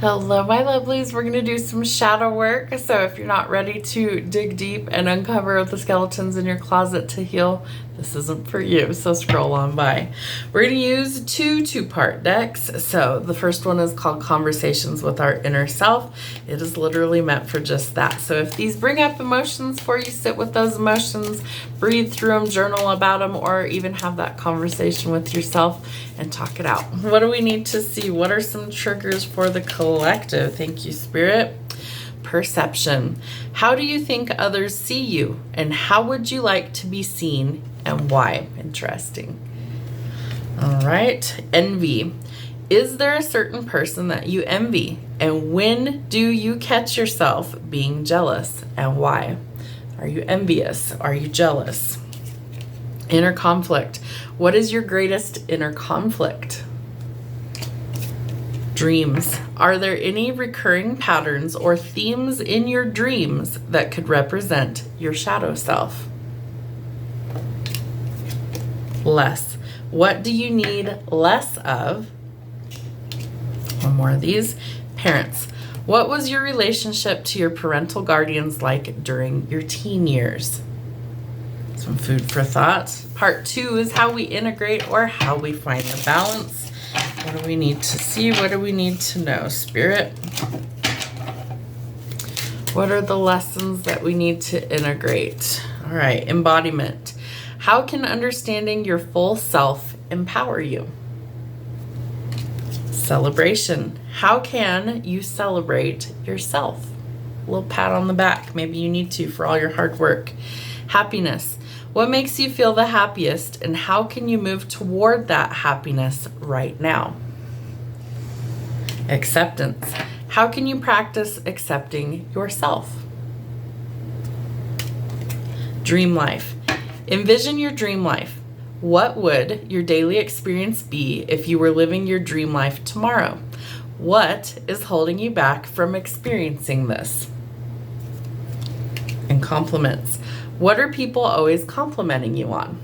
Hello, my lovelies. We're going to do some shadow work. So if you're not ready to dig deep and uncover the skeletons in your closet to heal, this isn't for you. So scroll on by. We're going to use two-part decks. So the first one is called Conversations with Our Inner Self. It is literally meant for just that. So if these bring up emotions for you, sit with those emotions, breathe through them, journal about them, or even have that conversation with yourself and talk it out. What do we need to see? What are some triggers for the collective? Thank you, Spirit. Perception. How do you think others see you? And how would you like to be seen and why? Interesting. All right. Envy. Is there a certain person that you envy? And when do you catch yourself being jealous and why? Are you envious? Are you jealous? Inner conflict. What is your greatest inner conflict? Dreams. Are there any recurring patterns or themes in your dreams that could represent your shadow self? Less. What do you need less of? One more of these. Parents. What was your relationship to your parental guardians like during your teen years? Some food for thought. Part 2 is how we integrate or how we find the balance. What do we need to see? What do we need to know, Spirit? What are the lessons that we need to integrate? All right, embodiment. How can understanding your full self empower you? Celebration. How can you celebrate yourself? A little pat on the back. Maybe you need to for all your hard work. Happiness. What makes you feel the happiest and how can you move toward that happiness right now? Acceptance. How can you practice accepting yourself? Dream life. Envision your dream life. What would your daily experience be if you were living your dream life tomorrow? What is holding you back from experiencing this? And compliments. What are people always complimenting you on?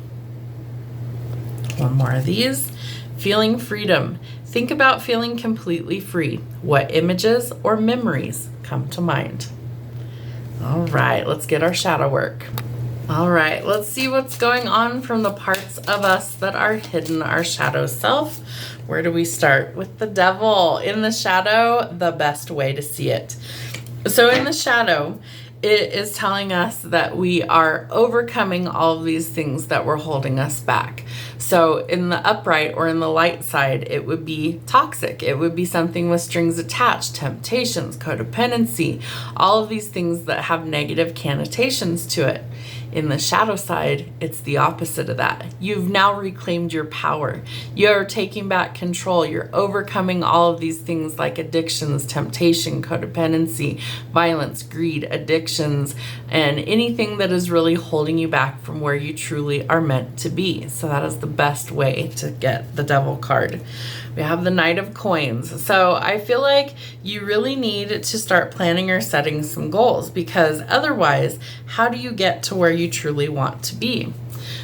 One more of these. Feeling freedom. Think about feeling completely free. What images or memories come to mind? All right, let's get our shadow work. All right, let's see what's going on from the parts of us that are hidden, our shadow self. Where do we start? With the devil. In the shadow, the best way to see it. So in the shadow, it is telling us that we are overcoming all of these things that were holding us back. So in the upright or in the light side, it would be toxic. It would be something with strings attached, temptations, codependency, all of these things that have negative connotations to it. In the shadow side, it's the opposite of that. You've now reclaimed your power. You're taking back control. You're overcoming all of these things like addictions, temptation, codependency, violence, greed, addictions, and anything that is really holding you back from where you truly are meant to be. So that is the best way to get the devil card. We have the Knight of Coins. So I feel like you really need to start planning or setting some goals, because otherwise, how do you get to where you truly want to be?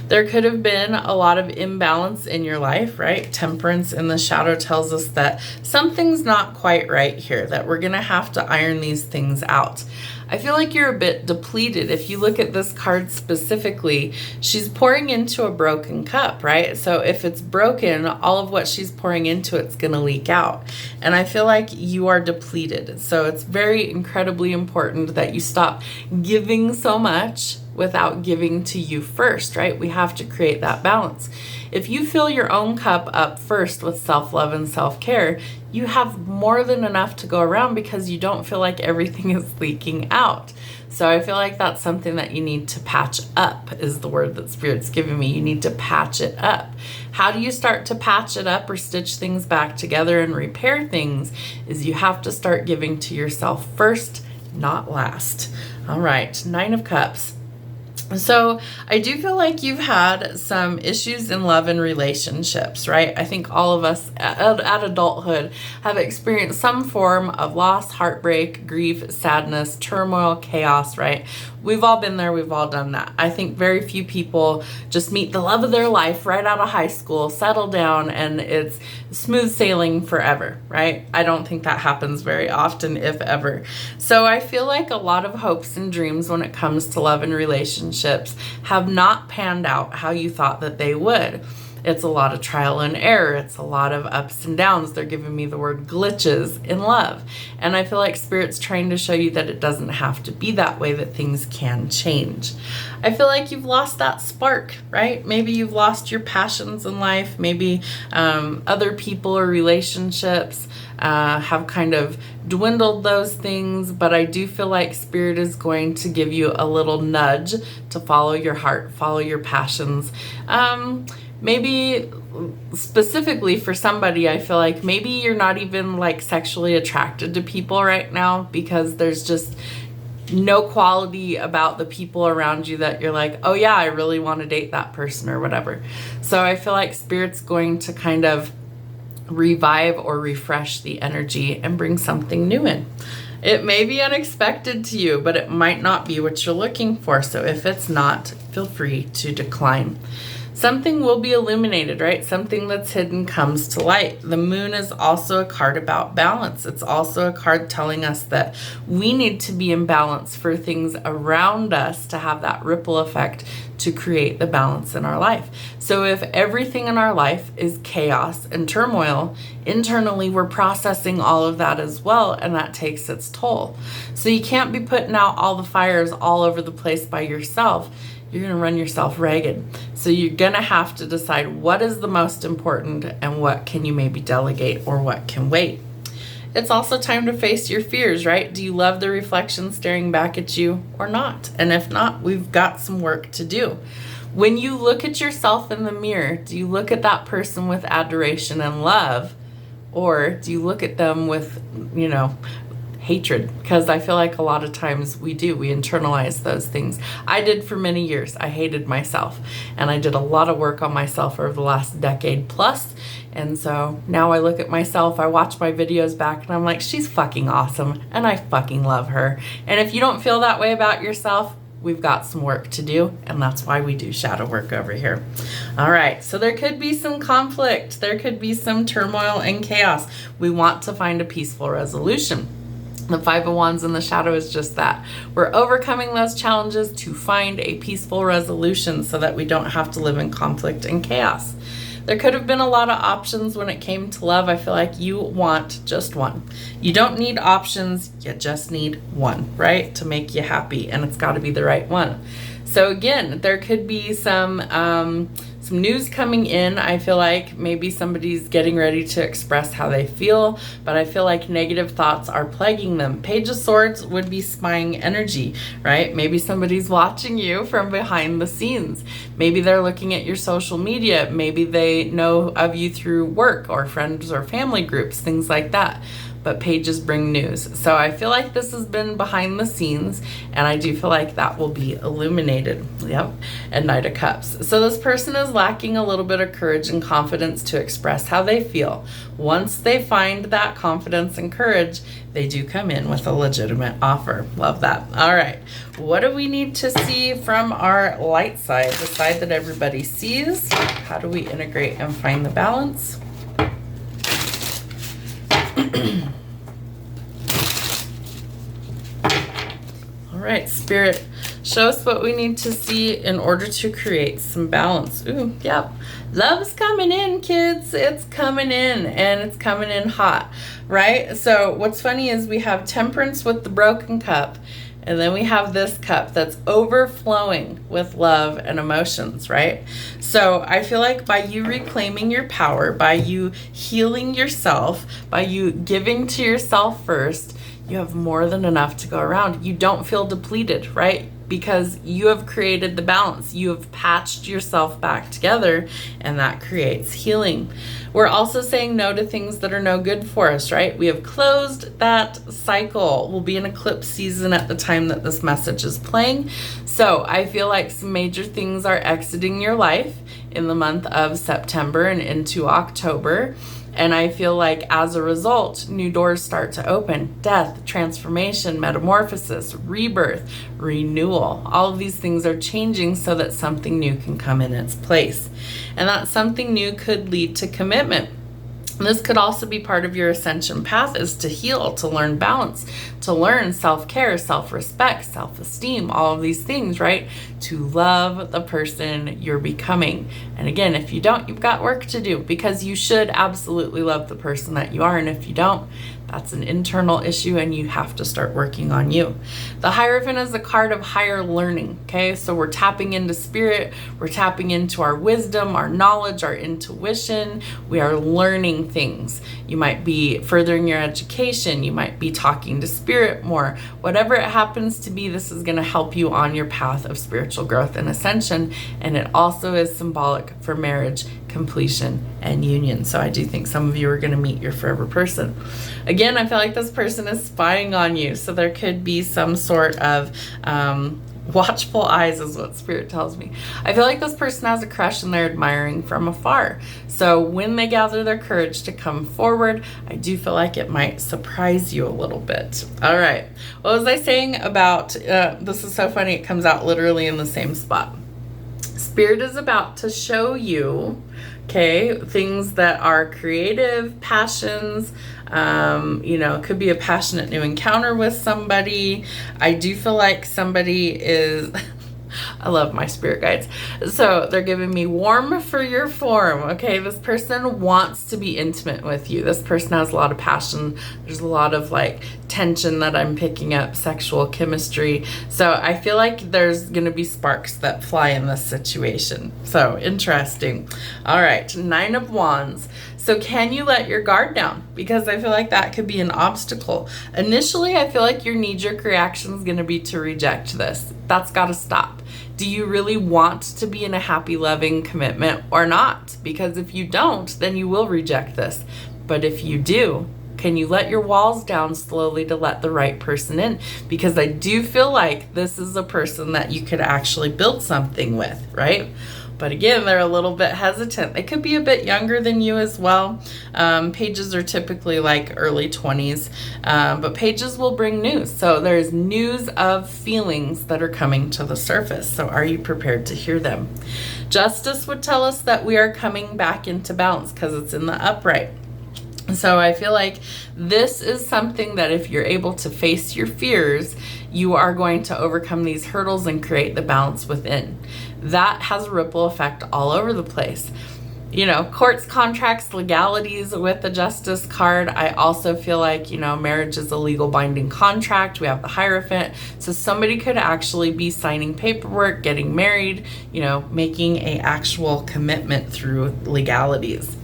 There could have been a lot of imbalance in your life, right? Temperance in the shadow tells us that something's not quite right here, that we're going to have to iron these things out. I feel like you're a bit depleted. If you look at this card specifically, she's pouring into a broken cup, right? So if it's broken, all of what she's pouring into it's going to leak out. And I feel like you are depleted. So it's very incredibly important that you stop giving so much without giving to you first, right? We have to create that balance. If you fill your own cup up first with self-love and self-care, you have more than enough to go around because you don't feel like everything is leaking out. So I feel like that's something that you need to patch up, is the word that Spirit's giving me. You need to patch it up. How do you start to patch it up or stitch things back together and repair things? Is you have to start giving to yourself first, not last. All right, 9 of Cups. So I do feel like you've had some issues in love and relationships, right? I think all of us at adulthood have experienced some form of loss, heartbreak, grief, sadness, turmoil, chaos, right? We've all been there. We've all done that. I think very few people just meet the love of their life right out of high school, settle down, and it's smooth sailing forever, right? I don't think that happens very often, if ever. So I feel like a lot of hopes and dreams when it comes to love and relationships have not panned out how you thought that they would. It's a lot of trial and error. It's a lot of ups and downs. They're giving me the word glitches in love. And I feel like Spirit's trying to show you that it doesn't have to be that way, that things can change. I feel like you've lost that spark, right? Maybe you've lost your passions in life. Maybe other people or relationships have kind of dwindled those things, but I do feel like Spirit is going to give you a little nudge to follow your heart, follow your passions. Maybe specifically for somebody, I feel like maybe you're not even like sexually attracted to people right now because there's just no quality about the people around you that you're like, oh yeah, I really want to date that person or whatever. So I feel like Spirit's going to kind of revive or refresh the energy and bring something new in. It may be unexpected to you, but it might not be what you're looking for. So if it's not, feel free to decline. Something will be illuminated, right? Something that's hidden comes to light. The moon is also a card about balance. It's also a card telling us that we need to be in balance for things around us to have that ripple effect to create the balance in our life. So if everything in our life is chaos and turmoil, internally we're processing all of that as well, and that takes its toll. So you can't be putting out all the fires all over the place by yourself. You're going to run yourself ragged. So you're going to have to decide what is the most important and what can you maybe delegate or what can wait. It's also time to face your fears, right? Do you love the reflection staring back at you or not? And if not, we've got some work to do. When you look at yourself in the mirror, do you look at that person with adoration and love, or do you look at them with, hatred? Because I feel like a lot of times we internalize those things. I did for many years. I hated myself, and I did a lot of work on myself over the last decade plus. And so now I look at myself, I watch my videos back, and I'm like, she's fucking awesome, and I fucking love her. And if you don't feel that way about yourself, we've got some work to do, and that's why we do shadow work over here. All right, so there could be some conflict. There could be some turmoil and chaos. We want to find a peaceful resolution. The Five of Wands in the shadow is just that. We're overcoming those challenges to find a peaceful resolution so that we don't have to live in conflict and chaos. There could have been a lot of options when it came to love. I feel like you want just one. You don't need options, you just need one, right? To make you happy, and it's got to be the right one. So again, there could be some news coming in. I feel like maybe somebody's getting ready to express how they feel, but I feel like negative thoughts are plaguing them. Page of Swords would be spying energy, right? Maybe somebody's watching you from behind the scenes. Maybe they're looking at your social media. Maybe they know of you through work or friends or family groups, things like that. But pages bring news. So I feel like this has been behind the scenes, and I do feel like that will be illuminated. Yep. And Knight of Cups. So this person is lacking a little bit of courage and confidence to express how they feel. Once they find that confidence and courage, they do come in with a legitimate offer. Love that. All right. What do we need to see from our light side, the side that everybody sees? How do we integrate and find the balance? All right, Spirit, show us what we need to see in order to create some balance. Ooh, yep. Love's coming in, kids. It's coming in, and it's coming in hot, right? So what's funny is we have Temperance with the broken cup, and then we have this cup that's overflowing with love and emotions, right? So I feel like by you reclaiming your power, by you healing yourself, by you giving to yourself first, you have more than enough to go around. You don't feel depleted, right? because you have created the balance. You have patched yourself back together, and that creates healing. We're also saying no to things that are no good for us, right? We have closed that cycle. We'll be in eclipse season at the time that this message is playing. So I feel like some major things are exiting your life in the month of September and into October. And I feel like as a result, new doors start to open. Death, transformation, metamorphosis, rebirth, renewal. All of these things are changing so that something new can come in its place. And that something new could lead to commitment. This could also be part of your ascension path, is to heal, to learn balance, to learn self-care, self-respect, self-esteem, all of these things, right? To love the person you're becoming. And again, if you don't, you've got work to do, because you should absolutely love the person that you are. And if you don't, that's an internal issue and you have to start working on you. The Hierophant is a card of higher learning, okay? So we're tapping into spirit, we're tapping into our wisdom, our knowledge, our intuition. We are learning things. You might be furthering your education, you might be talking to spirit more. Whatever it happens to be, this is going to help you on your path of spiritual growth and ascension. And it also is symbolic for marriage, completion, and union. So I do think some of you are going to meet your forever person. Again, I feel like this person is spying on you. So there could be some sort of watchful eyes is what spirit tells me. I feel like this person has a crush and they're admiring from afar. So when they gather their courage to come forward, I do feel like it might surprise you a little bit. All right. What was I saying about, this is so funny, it comes out literally in the same spot. Spirit is about to show you, okay, things that are creative, passions. It could be a passionate new encounter with somebody. I do feel like somebody is, I love my spirit guides. So they're giving me warm for your form. Okay, this person wants to be intimate with you. This person has a lot of passion. There's a lot of like tension that I'm picking up, sexual chemistry. So I feel like there's going to be sparks that fly in this situation. So interesting. All right, 9 of Wands. So can you let your guard down? Because I feel like that could be an obstacle. Initially, I feel like your knee-jerk reaction is going to be to reject this. That's got to stop. Do you really want to be in a happy, loving commitment or not? Because if you don't, then you will reject this. But if you do, can you let your walls down slowly to let the right person in? Because I do feel like this is a person that you could actually build something with, right? But again, they're a little bit hesitant. They could be a bit younger than you as well. Pages are typically like early 20s, but pages will bring news. So there's news of feelings that are coming to the surface. So are you prepared to hear them? Justice would tell us that we are coming back into balance because it's in the upright. So I feel like this is something that if you're able to face your fears, you are going to overcome these hurdles and create the balance within. That has a ripple effect all over the place. Courts, contracts, legalities with the Justice card. I also feel like, marriage is a legal binding contract. We have the Hierophant. So somebody could actually be signing paperwork, getting married, making an actual commitment through legalities.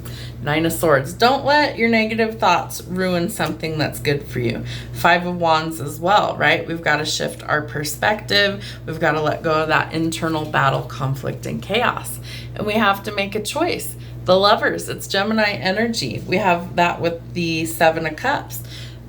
9 of Swords. Don't let your negative thoughts ruin something that's good for you. 5 of Wands as well, right? We've got to shift our perspective. We've got to let go of that internal battle, conflict, and chaos. And we have to make a choice. The Lovers, it's Gemini energy. We have that with the 7 of Cups.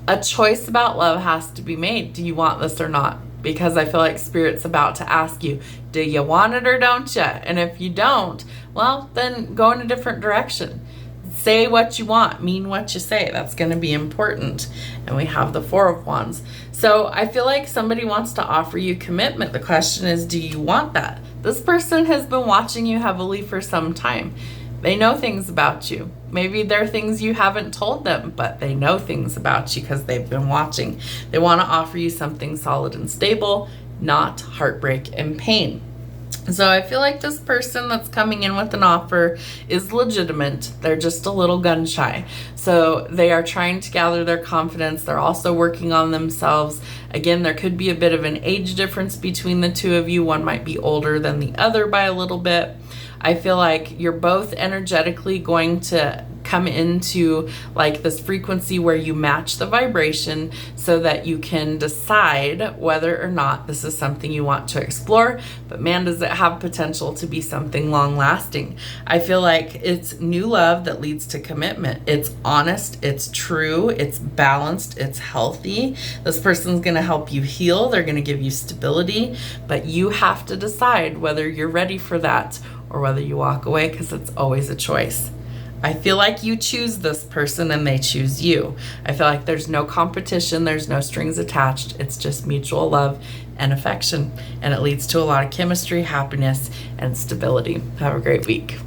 A choice about love has to be made. Do you want this or not? Because I feel like Spirit's about to ask you, do you want it or don't you? And if you don't, well, then go in a different direction. Say what you want, mean what you say. That's going to be important. And we have the 4 of Wands. So I feel like somebody wants to offer you commitment. The question is, do you want that? This person has been watching you heavily for some time. They know things about you. Maybe there are things you haven't told them, but they know things about you because they've been watching. They want to offer you something solid and stable, not heartbreak and pain. So I feel like this person that's coming in with an offer is legitimate. They're just a little gun shy. So they are trying to gather their confidence. They're also working on themselves. Again, there could be a bit of an age difference between the two of you. One might be older than the other by a little bit. I feel like you're both energetically going to come into like this frequency where you match the vibration so that you can decide whether or not this is something you want to explore. But man, does it have potential to be something long lasting. I feel like it's new love that leads to commitment. It's honest, it's true, it's balanced, it's healthy. This person's going to help you heal. They're going to give you stability, but you have to decide whether you're ready for that or whether you walk away, because it's always a choice. I feel like you choose this person and they choose you. I feel like there's no competition, there's no strings attached. It's just mutual love and affection, and it leads to a lot of chemistry, happiness, and stability. Have a great week.